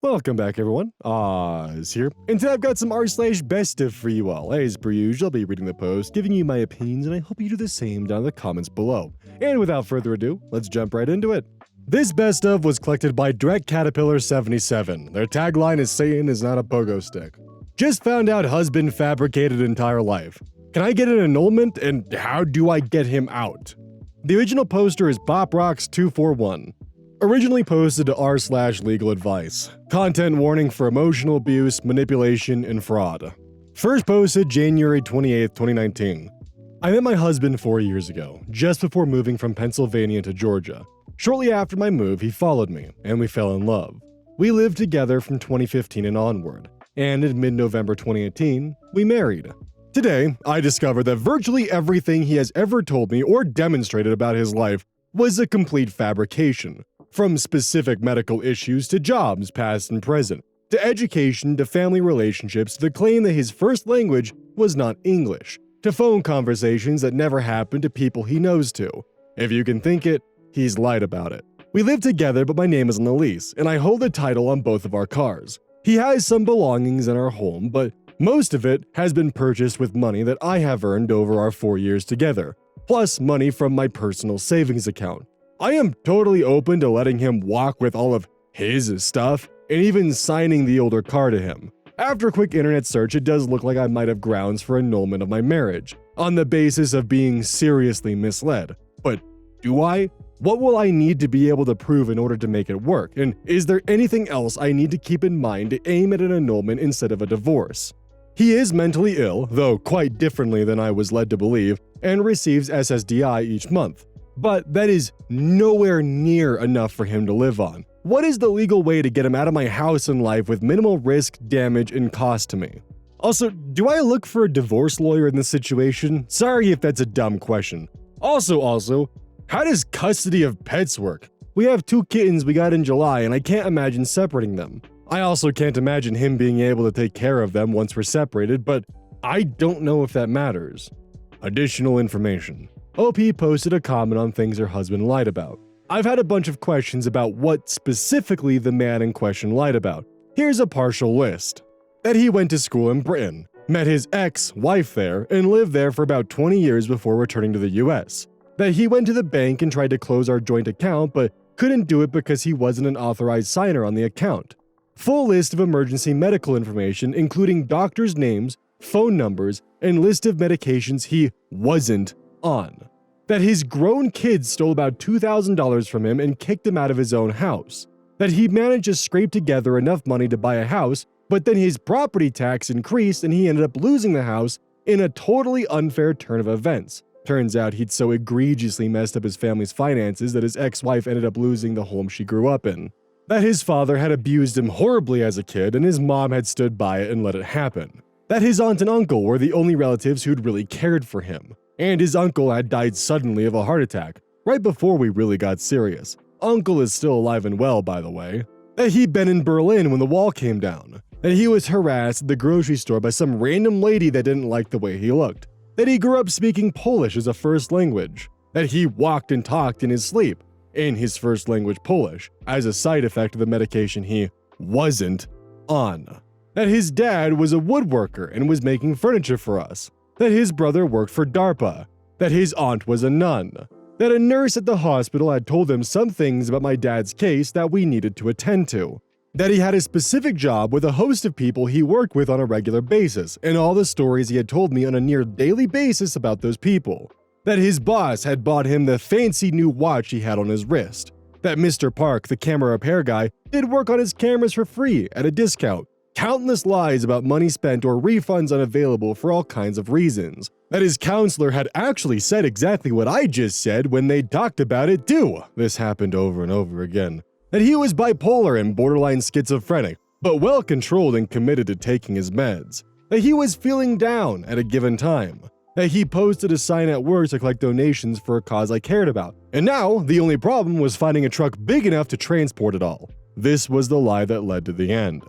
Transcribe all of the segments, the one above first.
Welcome back, everyone. Oz here, and today I've got some r/BestOf for you all. As per usual, I'll be reading the post, giving you my opinions, and I hope you do the same down in the comments below. And without further ado, let's jump right into it. This best of was collected by Direct Caterpillar 77. Their tagline is "Satan is not a pogo stick." Just found out husband fabricated entire life. Can I get an annulment, and how do I get him out? The original poster is PopRocks241. Originally posted to r/legal advice. Content warning for emotional abuse, manipulation, and fraud. First posted January 28, 2019. I met my husband 4 years ago, just before moving from Pennsylvania to Georgia. Shortly after my move, he followed me, and we fell in love. We lived together from 2015 and onward, and in mid-November 2018, we married. Today, I discovered that virtually everything he has ever told me or demonstrated about his life was a complete fabrication. From specific medical issues to jobs past and present, to education to family relationships, to the claim that his first language was not English, to phone conversations that never happened to people he knows to. If you can think it, he's lied about it. We live together, but my name is on the lease, and I hold the title on both of our cars. He has some belongings in our home, but most of it has been purchased with money that I have earned over our 4 years together, plus money from my personal savings account. I am totally open to letting him walk with all of his stuff and even signing the older car to him. After a quick internet search, it does look like I might have grounds for annulment of my marriage, on the basis of being seriously misled. But do I? What will I need to be able to prove in order to make it work? And is there anything else I need to keep in mind to aim at an annulment instead of a divorce? He is mentally ill, though quite differently than I was led to believe, and receives SSDI each month. But that is nowhere near enough for him to live on. What is the legal way to get him out of my house and life with minimal risk, damage, and cost to me? Also, do I look for a divorce lawyer in this situation? Sorry if that's a dumb question. Also, how does custody of pets work? We have 2 kittens we got in July, and I can't imagine separating them. I also can't imagine him being able to take care of them once we're separated, but I don't know if that matters. Additional information. OP posted a comment on things her husband lied about. I've had a bunch of questions about what specifically the man in question lied about. Here's a partial list. That he went to school in Britain, met his ex-wife there, and lived there for about 20 years before returning to the US. That he went to the bank and tried to close our joint account but couldn't do it because he wasn't an authorized signer on the account. Full list of emergency medical information including doctors' names, phone numbers, and list of medications he wasn't on. That his grown kids stole about $2,000 from him and kicked him out of his own house. That he managed to scrape together enough money to buy a house, but then his property tax increased and he ended up losing the house in a totally unfair turn of events. Turns out he'd so egregiously messed up his family's finances that his ex-wife ended up losing the home she grew up in. That his father had abused him horribly as a kid and his mom had stood by it and let it happen. That his aunt and uncle were the only relatives who'd really cared for him. And his uncle had died suddenly of a heart attack, right before we really got serious. Uncle is still alive and well, by the way. That he'd been in Berlin when the wall came down. That he was harassed at the grocery store by some random lady that didn't like the way he looked. That he grew up speaking Polish as a first language. That he walked and talked in his sleep, in his first language Polish, as a side effect of the medication he wasn't on. That his dad was a woodworker and was making furniture for us. That his brother worked for DARPA, that his aunt was a nun, that a nurse at the hospital had told him some things about my dad's case that we needed to attend to, that he had a specific job with a host of people he worked with on a regular basis, and all the stories he had told me on a near daily basis about those people, that his boss had bought him the fancy new watch he had on his wrist, that Mr. Park, the camera repair guy, did work on his cameras for free at a discount. Countless lies about money spent or refunds unavailable for all kinds of reasons. That his counselor had actually said exactly what I just said when they talked about it too. This happened over and over again. That he was bipolar and borderline schizophrenic, but well controlled and committed to taking his meds. That he was feeling down at a given time. That he posted a sign at work to collect donations for a cause I cared about. And now, the only problem was finding a truck big enough to transport it all. This was the lie that led to the end.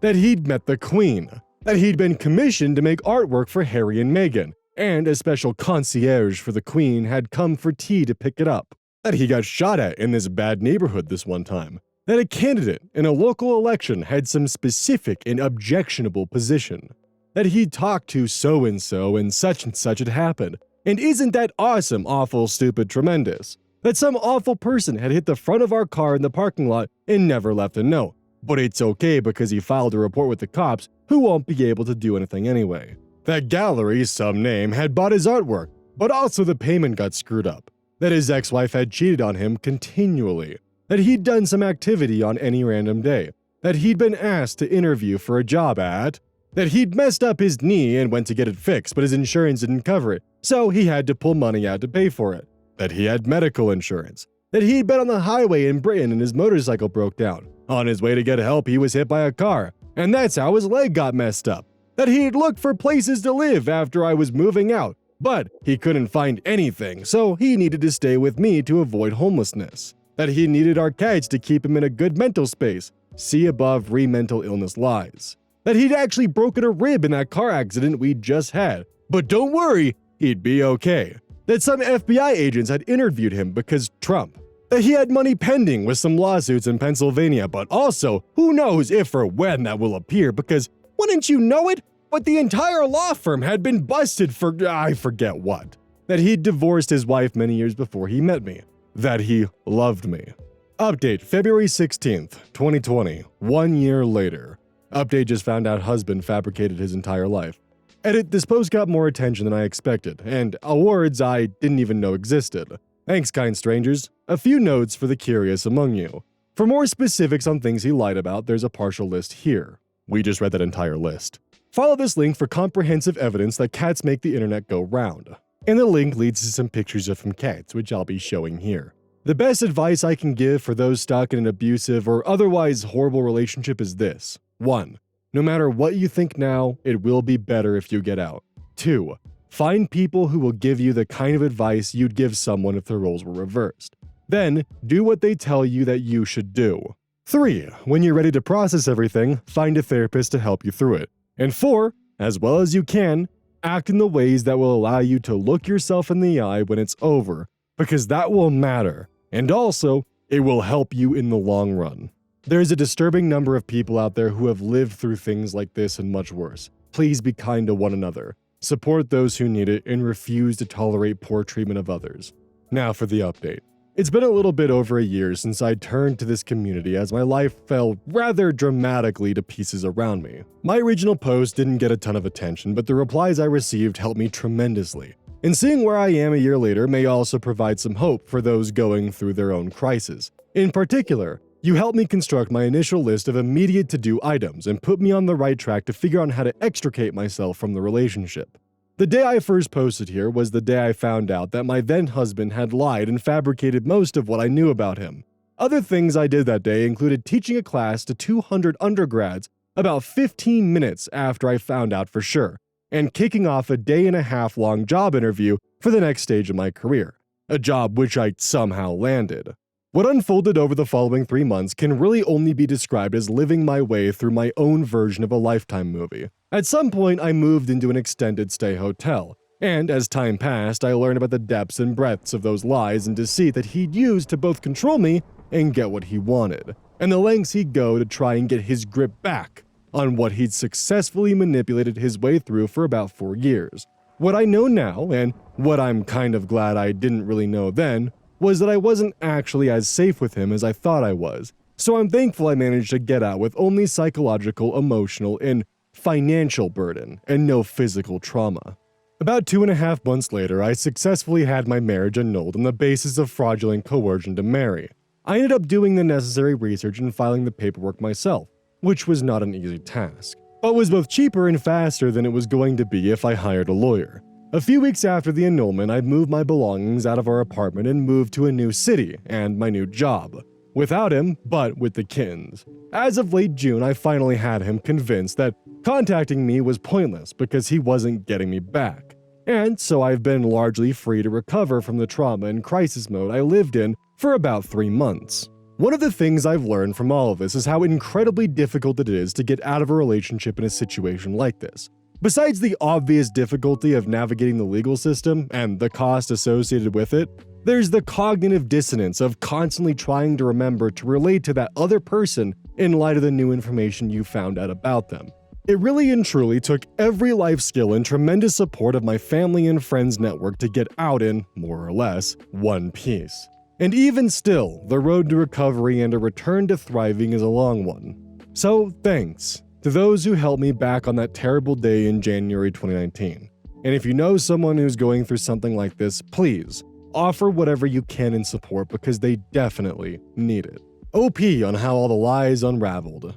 That he'd met the Queen, that he'd been commissioned to make artwork for Harry and Meghan, and a special concierge for the Queen had come for tea to pick it up, that he got shot at in this bad neighborhood this one time, that a candidate in a local election had some specific and objectionable position, that he'd talked to so-and-so and such had happened, and isn't that awesome, awful, stupid, tremendous, that some awful person had hit the front of our car in the parking lot and never left a note, but it's okay because he filed a report with the cops who won't be able to do anything anyway. That gallery, some name, had bought his artwork, but also the payment got screwed up, that his ex-wife had cheated on him continually, that he'd done some activity on any random day, that he'd been asked to interview for a job at, that he'd messed up his knee and went to get it fixed but his insurance didn't cover it, so he had to pull money out to pay for it, that he had medical insurance, that he'd been on the highway in Britain and his motorcycle broke down. On his way to get help, he was hit by a car, and that's how his leg got messed up, that he'd looked for places to live after I was moving out, but he couldn't find anything, so he needed to stay with me to avoid homelessness, that he needed our cats to keep him in a good mental space, see above mental illness lies, that he'd actually broken a rib in that car accident we just had, but don't worry, he'd be okay, that some FBI agents had interviewed him because Trump, that he had money pending with some lawsuits in Pennsylvania, but also, who knows if or when that will appear because, wouldn't you know it, but the entire law firm had been busted for I forget what, that he'd divorced his wife many years before he met me, that he loved me. Update February 16th, 2020, 1 year later. Update just found out husband fabricated his entire life. Edit, this post got more attention than I expected, and awards I didn't even know existed. Thanks, kind strangers. A few notes for the curious among you. For more specifics on things he lied about, there's a partial list here. We just read that entire list. Follow this link for comprehensive evidence that cats make the internet go round. And the link leads to some pictures of some cats, which I'll be showing here. The best advice I can give for those stuck in an abusive or otherwise horrible relationship is this. 1. No matter what you think now, it will be better if you get out. 2. Find people who will give you the kind of advice you'd give someone if the roles were reversed. Then, do what they tell you that you should do. 3. When you're ready to process everything, find a therapist to help you through it. And 4, as well as you can, act in the ways that will allow you to look yourself in the eye when it's over, because that will matter. And also, it will help you in the long run. There's a disturbing number of people out there who have lived through things like this and much worse. Please be kind to one another. Support those who need it and refuse to tolerate poor treatment of others. Now for the update. It's been a little bit over a year since I turned to this community as my life fell rather dramatically to pieces around me. My original post didn't get a ton of attention, but the replies I received helped me tremendously. And seeing where I am a year later may also provide some hope for those going through their own crisis. In particular, you helped me construct my initial list of immediate to-do items and put me on the right track to figure out how to extricate myself from the relationship. The day I first posted here was the day I found out that my then-husband had lied and fabricated most of what I knew about him. Other things I did that day included teaching a class to 200 undergrads about 15 minutes after I found out for sure, and kicking off a day-and-a-half-long job interview for the next stage of my career, a job which I somehow landed. What unfolded over the following 3 months can really only be described as living my way through my own version of a Lifetime movie. At some point, I moved into an extended stay hotel, and as time passed, I learned about the depths and breadths of those lies and deceit that he'd used to both control me and get what he wanted, and the lengths he'd go to try and get his grip back on what he'd successfully manipulated his way through for about 4 years. What I know now, and what I'm kind of glad I didn't really know then, was that I wasn't actually as safe with him as I thought I was, so I'm thankful I managed to get out with only psychological, emotional, and financial burden, and no physical trauma. About 2.5 months later, I successfully had my marriage annulled on the basis of fraudulent coercion to marry. I ended up doing the necessary research and filing the paperwork myself, which was not an easy task, but was both cheaper and faster than it was going to be if I hired a lawyer. A few weeks after the annulment, I moved my belongings out of our apartment and moved to a new city and my new job. Without him, but with the kittens. As of late June, I finally had him convinced that contacting me was pointless because he wasn't getting me back. And so I've been largely free to recover from the trauma and crisis mode I lived in for about 3 months. One of the things I've learned from all of this is how incredibly difficult it is to get out of a relationship in a situation like this. Besides the obvious difficulty of navigating the legal system and the cost associated with it, There's the cognitive dissonance of constantly trying to remember to relate to that other person in light of the new information you found out about them. It really and truly took every life skill and tremendous support of my family and friends network to get out in, more or less, one piece. And even still, the road to recovery and a return to thriving is a long one. So thanks to those who helped me back on that terrible day in January 2019. And if you know someone who's going through something like this, please offer whatever you can in support because they definitely need it. OP on how all the lies unraveled.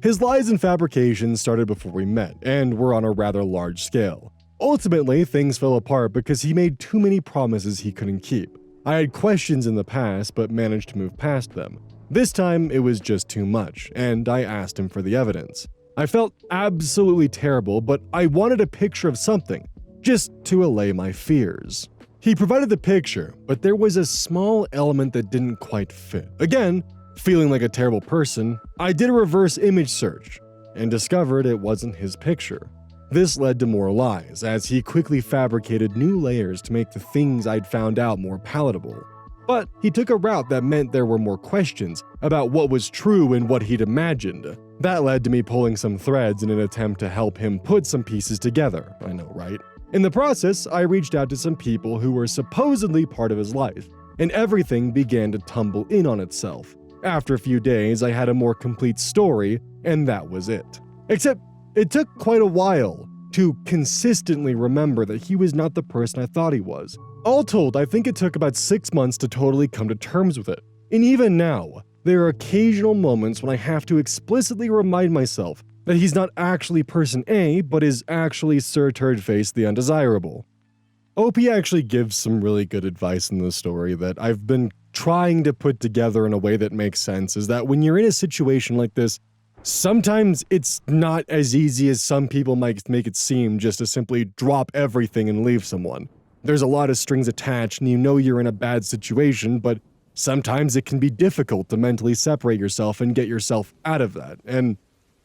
His lies and fabrications started before we met, and were on a rather large scale. Ultimately, things fell apart because he made too many promises he couldn't keep. I had questions in the past, but managed to move past them. This time, it was just too much, and I asked him for the evidence. I felt absolutely terrible, but I wanted a picture of something, just to allay my fears. He provided the picture, but there was a small element that didn't quite fit. Again, feeling like a terrible person, I did a reverse image search and discovered it wasn't his picture. This led to more lies, as he quickly fabricated new layers to make the things I'd found out more palatable. But he took a route that meant there were more questions about what was true and what he'd imagined. That led to me pulling some threads in an attempt to help him put some pieces together, I know, right? In the process, I reached out to some people who were supposedly part of his life, and everything began to tumble in on itself. After a few days, I had a more complete story, and that was it. Except, it took quite a while to consistently remember that he was not the person I thought he was. All told, I think it took about 6 months to totally come to terms with it. And even now, there are occasional moments when I have to explicitly remind myself that he's not actually person A, but is actually Sir Turdface the Undesirable. OP actually gives some really good advice in the story that I've been trying to put together in a way that makes sense, is that when you're in a situation like this, sometimes it's not as easy as some people might make it seem just to simply drop everything and leave someone. There's a lot of strings attached and you know you're in a bad situation, but sometimes it can be difficult to mentally separate yourself and get yourself out of that, and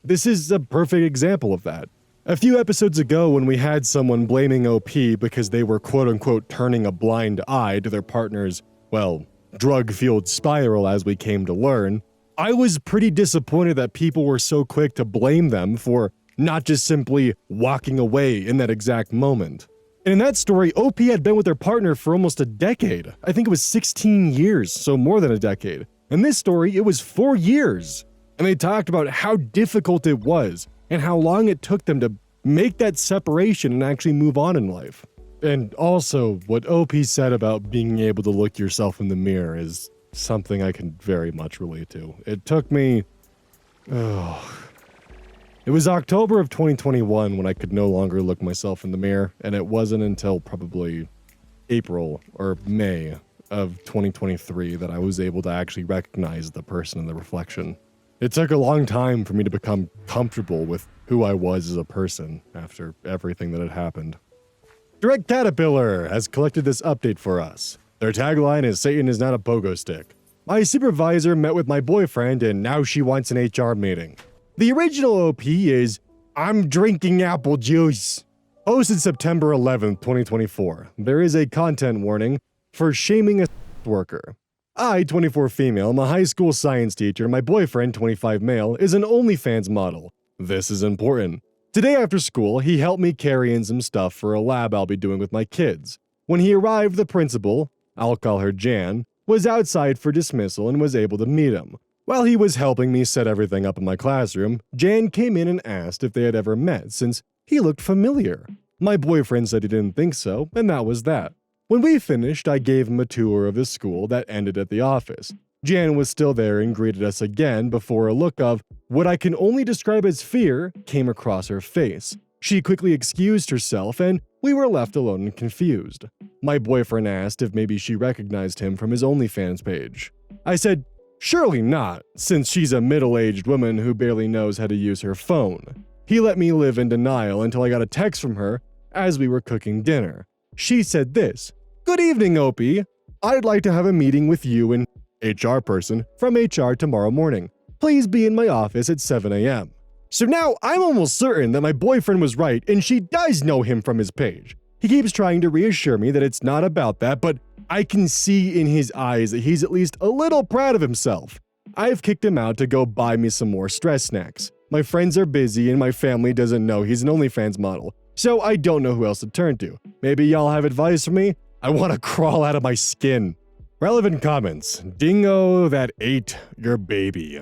this is a perfect example of that. A few episodes ago when we had someone blaming OP because they were quote-unquote turning a blind eye to their partner's, well, drug-fueled spiral as we came to learn, I was pretty disappointed that people were so quick to blame them for not just simply walking away in that exact moment. And in that story, OP had been with their partner for almost a decade. I think it was 16 years, so more than a decade. In this story, it was 4 years. And they talked about how difficult it was and how long it took them to make that separation and actually move on in life. And also, what OP said about being able to look yourself in the mirror is something I can very much relate to. It took me... It was October of 2021 when I could no longer look myself in the mirror, and it wasn't until probably April or May of 2023 that I was able to actually recognize the person in the reflection. It took a long time for me to become comfortable with who I was as a person after everything that had happened. Direct Caterpillar has collected this update for us. Their tagline is "Satan is not a pogo stick." My supervisor met with my boyfriend and now she wants an HR meeting. The original OP is "I'm drinking apple juice." Posted September 11th, 2024. There is a content warning for shaming a worker. I, 24 female, am a high school science teacher. My boyfriend, 25 male, is an OnlyFans model. This is important. Today after school, he helped me carry in some stuff for a lab I'll be doing with my kids. When he arrived, the principal, I'll call her Jan, was outside for dismissal and was able to meet him. While he was helping me set everything up in my classroom, Jan came in and asked if they had ever met since he looked familiar. My boyfriend said he didn't think so, and that was that. When we finished, I gave him a tour of the school that ended at the office. Jan was still there and greeted us again before a look of what I can only describe as fear came across her face. She quickly excused herself and we were left alone and confused. My boyfriend asked if maybe she recognized him from his OnlyFans page. I said, surely not, since she's a middle-aged woman who barely knows how to use her phone. He let me live in denial until I got a text from her as we were cooking dinner. She said this: "Good evening, Opie. I'd like to have a meeting with you and HR person from HR tomorrow morning. Please be in my office at 7 a.m. So now I'm almost certain that my boyfriend was right and she does know him from his page. He keeps trying to reassure me that it's not about that, but I can see in his eyes that he's at least a little proud of himself. I've kicked him out to go buy me some more stress snacks. My friends are busy and my family doesn't know he's an OnlyFans model, so I don't know who else to turn to. Maybe y'all have advice for me? I want to crawl out of my skin. Relevant comments. Dingo that ate your baby.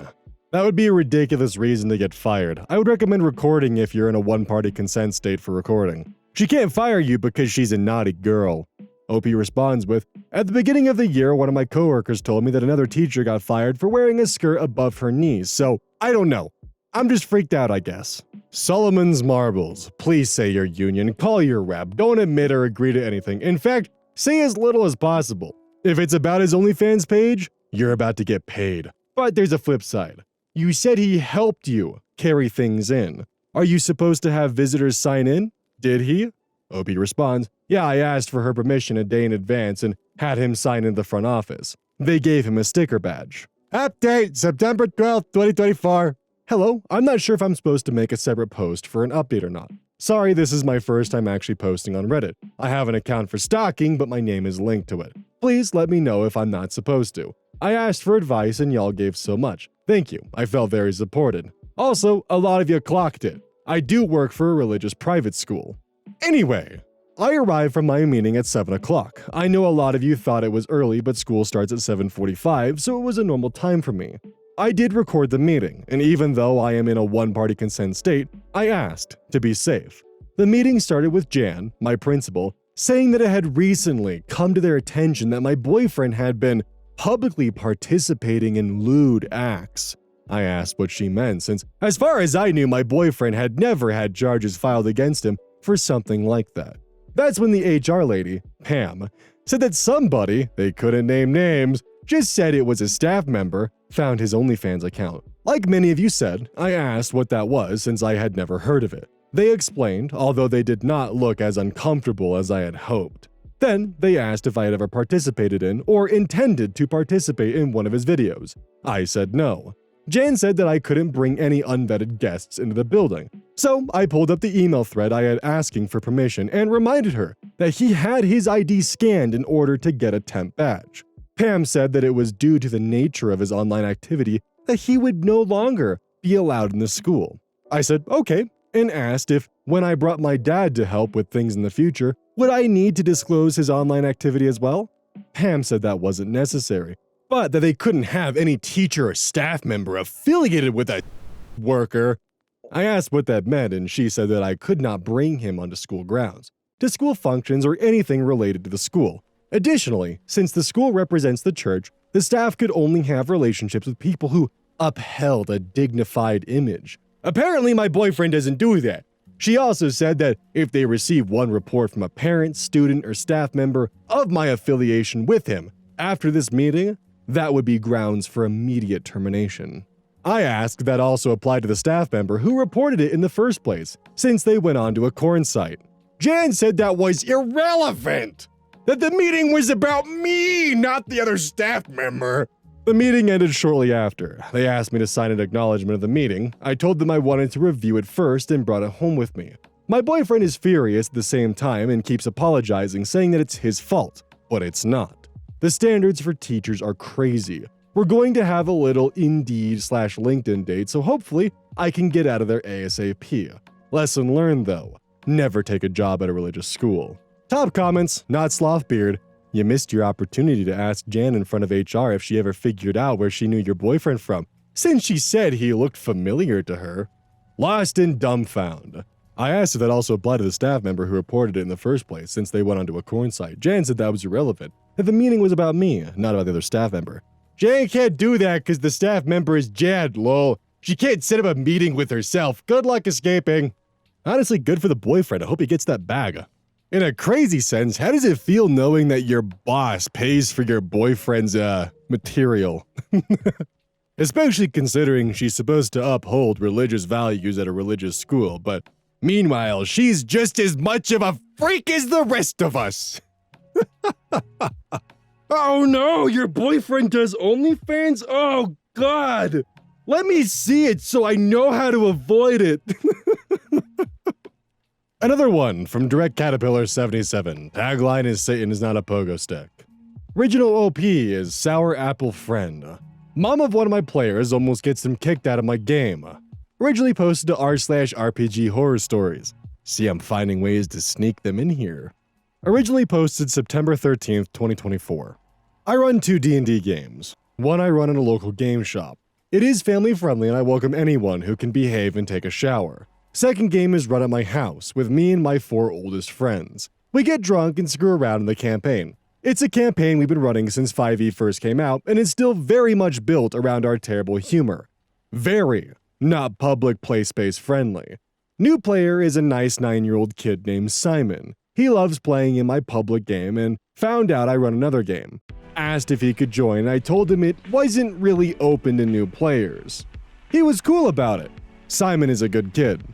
That would be a ridiculous reason to get fired. I would recommend recording if you're in a one-party consent state for recording. She can't fire you because she's a naughty girl. OP responds with, at the beginning of the year, one of my coworkers told me that another teacher got fired for wearing a skirt above her knees, so I don't know. I'm just freaked out, I guess. Solomon's Marbles. Please say your union, call your rep, don't admit or agree to anything. In fact, say as little as possible. If it's about his OnlyFans page, you're about to get paid. But there's a flip side. You said he helped you carry things in. Are you supposed to have visitors sign in? Did he? OP responds, yeah, I asked for her permission a day in advance and had him sign in the front office. They gave him a sticker badge. Update, September 12th, 2024. Hello, I'm not sure if I'm supposed to make a separate post for an update or not. Sorry, this is my first time actually posting on Reddit. I have an account for stalking, but my name is linked to it. Please let me know if I'm not supposed to. I asked for advice and y'all gave so much. Thank you, I felt very supported. Also, a lot of you clocked it. I do work for a religious private school. Anyway, I arrived from my meeting at 7 o'clock. I know a lot of you thought it was early, but school starts at 7:45, so it was a normal time for me. I did record the meeting, and even though I am in a one-party consent state, I asked to be safe. The meeting started with Jan, my principal, saying that it had recently come to their attention that my boyfriend had been publicly participating in lewd acts. I asked what she meant since, as far as I knew, my boyfriend had never had charges filed against him for something like that. That's when the HR lady, Pam, said that somebody, they couldn't name names, just said it was a staff member, found his OnlyFans account. Like many of you said, I asked what that was since I had never heard of it. They explained, although they did not look as uncomfortable as I had hoped. Then they asked if I had ever participated in or intended to participate in one of his videos. I said no. Jan said that I couldn't bring any unvetted guests into the building. So I pulled up the email thread I had asking for permission and reminded her that he had his ID scanned in order to get a temp badge. Pam said that it was due to the nature of his online activity that he would no longer be allowed in the school. I said okay, and asked if, when I brought my dad to help with things in the future, would I need to disclose his online activity as well? Pam said that wasn't necessary, but that they couldn't have any teacher or staff member affiliated with a worker. I asked what that meant, and she said that I could not bring him onto school grounds, to school functions, or anything related to the school. Additionally, since the school represents the church, the staff could only have relationships with people who upheld a dignified image. Apparently, my boyfriend doesn't do that. She also said that if they receive one report from a parent, student, or staff member of my affiliation with him after this meeting, that would be grounds for immediate termination. I asked that also apply to the staff member who reported it in the first place, since they went on to a corn site. Jan said that was irrelevant, that the meeting was about me, not the other staff member. The meeting ended shortly after. They asked me to sign an acknowledgement of the meeting. I told them I wanted to review it first and brought it home with me. My boyfriend is furious at the same time and keeps apologizing, saying that it's his fault, but it's not. The standards for teachers are crazy. We're going to have a little Indeed/LinkedIn date, so hopefully I can get out of there ASAP. Lesson learned though, never take a job at a religious school. Top comments, not Slothbeard. You missed your opportunity to ask Jan in front of HR if she ever figured out where she knew your boyfriend from, since she said he looked familiar to her. Lost and dumbfound. I asked if that also applied to the staff member who reported it in the first place, since they went onto a corn site. Jan said that was irrelevant, that the meeting was about me, not about the other staff member. Jan can't do that because the staff member is Jan, lol. She can't set up a meeting with herself. Good luck escaping. Honestly, good for the boyfriend. I hope he gets that bag. In a crazy sense, how does it feel knowing that your boss pays for your boyfriend's, material? Especially considering she's supposed to uphold religious values at a religious school, but meanwhile, she's just as much of a freak as the rest of us. Oh no, your boyfriend does OnlyFans? Oh God! Let me see it so I know how to avoid it. Another one from Direct Caterpillar 77. Tagline is Satan is not a pogo stick. Original OP is Sour Apple Friend. Mom of one of my players almost gets him kicked out of my game. Originally posted to r/RPG horror stories. See, I'm finding ways to sneak them in here. Originally posted September 13th, 2024. I run 2 D&D games. One I run in a local game shop. It is family friendly and I welcome anyone who can behave and take a shower. Second game is run at my house with me and my 4 oldest friends. We get drunk and screw around in the campaign. It's a campaign we've been running since 5e first came out and is still very much built around our terrible humor. Very, not public play space friendly. New player is a nice 9-year-old kid named Simon. He loves playing in my public game and found out I run another game. Asked if he could join and I told him it wasn't really open to new players. He was cool about it. Simon is a good kid.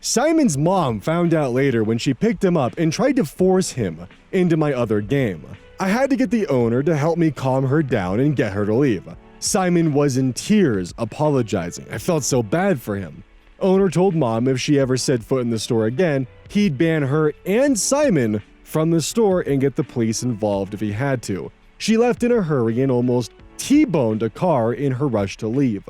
Simon's mom found out later when she picked him up and tried to force him into my other game. I had to get the owner to help me calm her down and get her to leave. Simon was in tears, apologizing. I felt so bad for him. Owner told mom if she ever set foot in the store again, he'd ban her and Simon from the store and get the police involved if he had to. She left in a hurry and almost T-boned a car in her rush to leave.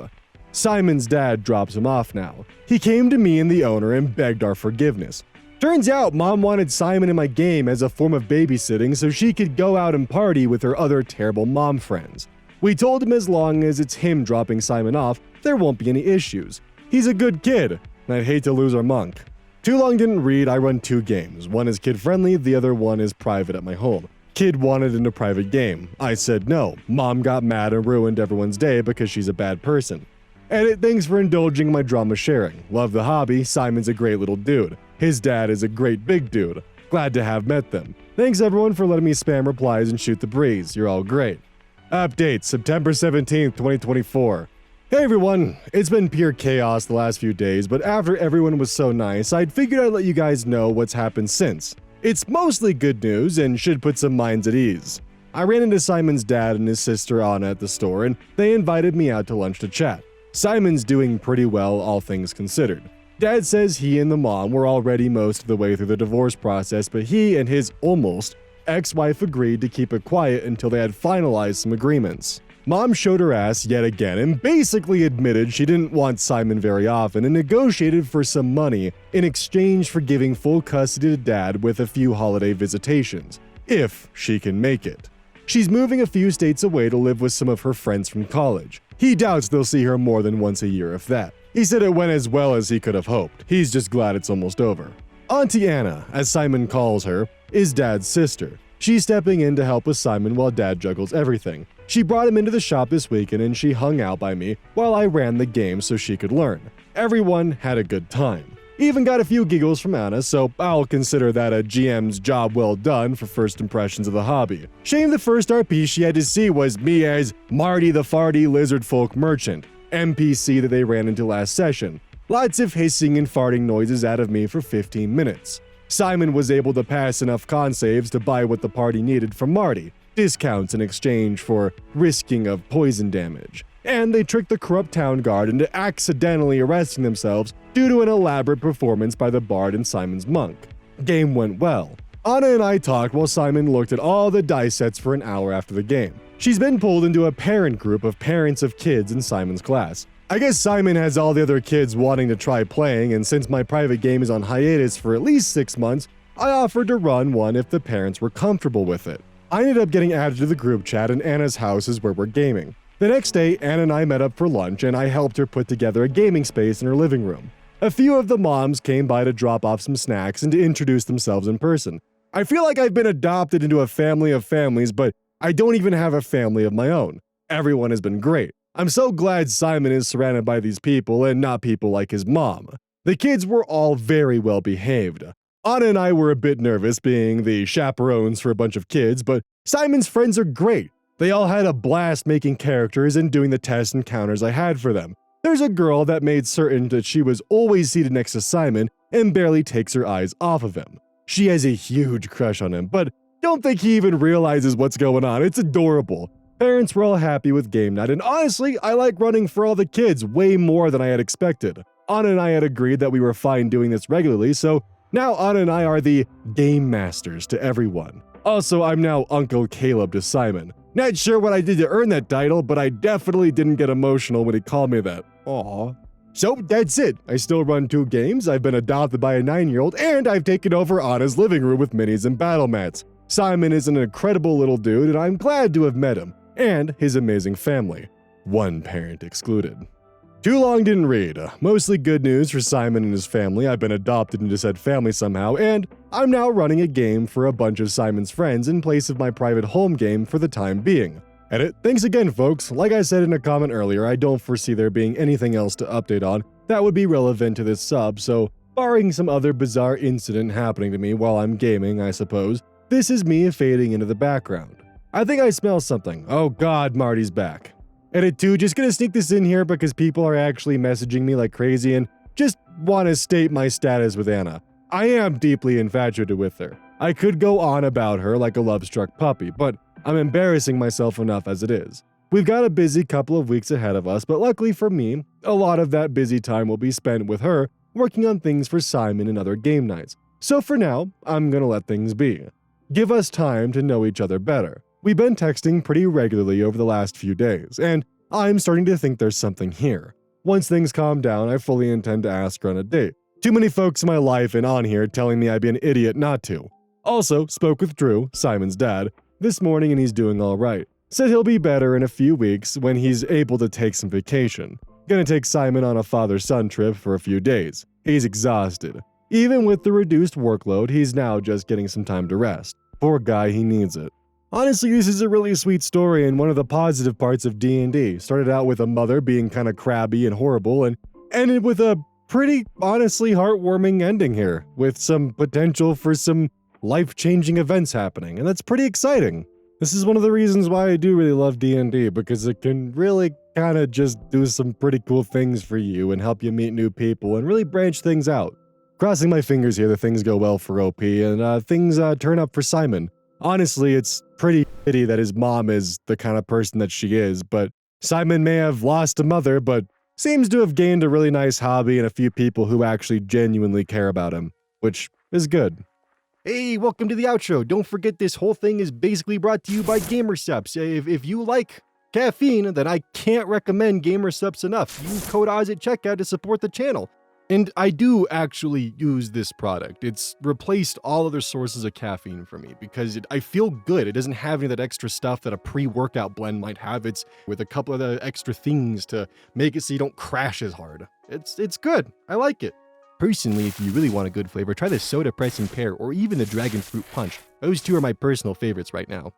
Simon's dad drops him off now. He came to me and the owner and begged our forgiveness. Turns out mom wanted Simon in my game as a form of babysitting so she could go out and party with her other terrible mom friends. We told him as long as it's him dropping Simon off, there won't be any issues. He's a good kid, and I'd hate to lose our monk. Too long didn't read, I run 2 games. One is kid-friendly, the other one is private at my home. Kid wanted in a private game. I said no. Mom got mad and ruined everyone's day because she's a bad person. Edit, thanks for indulging my drama sharing. Love the hobby, Simon's a great little dude. His dad is a great big dude. Glad to have met them. Thanks everyone for letting me spam replies and shoot the breeze. You're all great. Update, September 17th, 2024. Hey everyone, it's been pure chaos the last few days, but after everyone was so nice, I'd figured I'd let you guys know what's happened since. It's mostly good news and should put some minds at ease. I ran into Simon's dad and his sister Anna at the store and they invited me out to lunch to chat. Simon's doing pretty well, all things considered. Dad says he and the mom were already most of the way through the divorce process, but he and his almost ex-wife agreed to keep it quiet until they had finalized some agreements. Mom showed her ass yet again and basically admitted she didn't want Simon very often and negotiated for some money in exchange for giving full custody to Dad with a few holiday visitations, if she can make it. She's moving a few states away to live with some of her friends from college. He doubts they'll see her more than once a year, if that. He said it went as well as he could have hoped. He's just glad it's almost over. Auntie Anna, as Simon calls her, is Dad's sister. She's stepping in to help with Simon while Dad juggles everything. She brought him into the shop this weekend and she hung out by me while I ran the game so she could learn. Everyone had a good time. Even got a few giggles from Anna, so I'll consider that a GM's job well done for first impressions of the hobby. Shame the first RP she had to see was me as Marty the Farty Lizard Folk Merchant, NPC that they ran into last session. Lots of hissing and farting noises out of me for 15 minutes. Simon was able to pass enough con saves to buy what the party needed from Marty, discounts in exchange for risking of poison damage. And they tricked the corrupt town guard into accidentally arresting themselves due to an elaborate performance by the bard and Simon's monk. Game went well. Anna and I talked while Simon looked at all the dice sets for an hour after the game. She's been pulled into a parent group of parents of kids in Simon's class. I guess Simon has all the other kids wanting to try playing, and since my private game is on hiatus for at least 6 months, I offered to run one if the parents were comfortable with it. I ended up getting added to the group chat, and Anna's house is where we're gaming. The next day, Anna and I met up for lunch, and I helped her put together a gaming space in her living room. A few of the moms came by to drop off some snacks and to introduce themselves in person. I feel like I've been adopted into a family of families, but I don't even have a family of my own. Everyone has been great. I'm so glad Simon is surrounded by these people and not people like his mom. The kids were all very well behaved. Anna and I were a bit nervous being the chaperones for a bunch of kids, but Simon's friends are great. They all had a blast making characters and doing the test encounters I had for them. There's a girl that made certain that she was always seated next to Simon and barely takes her eyes off of him. She has a huge crush on him, but don't think he even realizes what's going on. It's adorable. Parents were all happy with game night, and honestly, I like running for all the kids way more than I had expected. Anna and I had agreed that we were fine doing this regularly, so Now Anna and I are the game masters to everyone. Also, I'm now Uncle Caleb to Simon. Not sure what I did to earn that title, but I definitely didn't get emotional when he called me that. Aww. So that's it. I still run 2 games, I've been adopted by a 9-year-old, and I've taken over Anna's living room with minis and battle mats. Simon is an incredible little dude, and I'm glad to have met him, and his amazing family. 1 parent excluded. Too long didn't read. Mostly good news for Simon and his family. I've been adopted into said family somehow, and I'm now running a game for a bunch of Simon's friends in place of my private home game for the time being. Edit. Thanks again, folks. Like I said in a comment earlier, I don't foresee there being anything else to update on that would be relevant to this sub, so barring some other bizarre incident happening to me while I'm gaming, I suppose, this is me fading into the background. I think I smell something. Oh god, Marty's back. Edit 2, just gonna sneak this in here because people are actually messaging me like crazy and just want to state my status with Anna. I am deeply infatuated with her. I could go on about her like a love-struck puppy, but I'm embarrassing myself enough as it is. We've got a busy couple of weeks ahead of us, but luckily for me, a lot of that busy time will be spent with her working on things for Simon and other game nights. So for now, I'm gonna let things be. Give us time to know each other better. We've been texting pretty regularly over the last few days, and I'm starting to think there's something here. Once things calm down, I fully intend to ask her on a date. Too many folks in my life and on here telling me I'd be an idiot not to. Also, spoke with Drew, Simon's dad, this morning and he's doing alright. Said he'll be better in a few weeks when he's able to take some vacation. Gonna take Simon on a father-son trip for a few days. He's exhausted. Even with the reduced workload, he's now just getting some time to rest. Poor guy, he needs it. Honestly, this is a really sweet story and one of the positive parts of D&D. Started out with a mother being kinda crabby and horrible and ended with a pretty, honestly, heartwarming ending here, with some potential for some life-changing events happening, and that's pretty exciting. This is one of the reasons why I do really love D&D, because it can really kinda just do some pretty cool things for you and help you meet new people and really branch things out. Crossing my fingers here that things go well for OP and things turn up for Simon. Honestly, it's pretty shitty that his mom is the kind of person that she is, but Simon may have lost a mother, but seems to have gained a really nice hobby and a few people who actually genuinely care about him, which is good. Hey, welcome to the outro. Don't forget this whole thing is basically brought to you by GamerSupps. If you like caffeine, then I can't recommend GamerSupps enough. Use code Oz at checkout to support the channel. And I do actually use this product. It's replaced all other sources of caffeine for me because I feel good. It doesn't have any of that extra stuff that a pre-workout blend might have. It's with a couple of the extra things to make it so you don't crash as hard. It's good. I like it. Personally, if you really want a good flavor, try the Soda Pressing Pear or even the Dragon Fruit Punch. Those two are my personal favorites right now.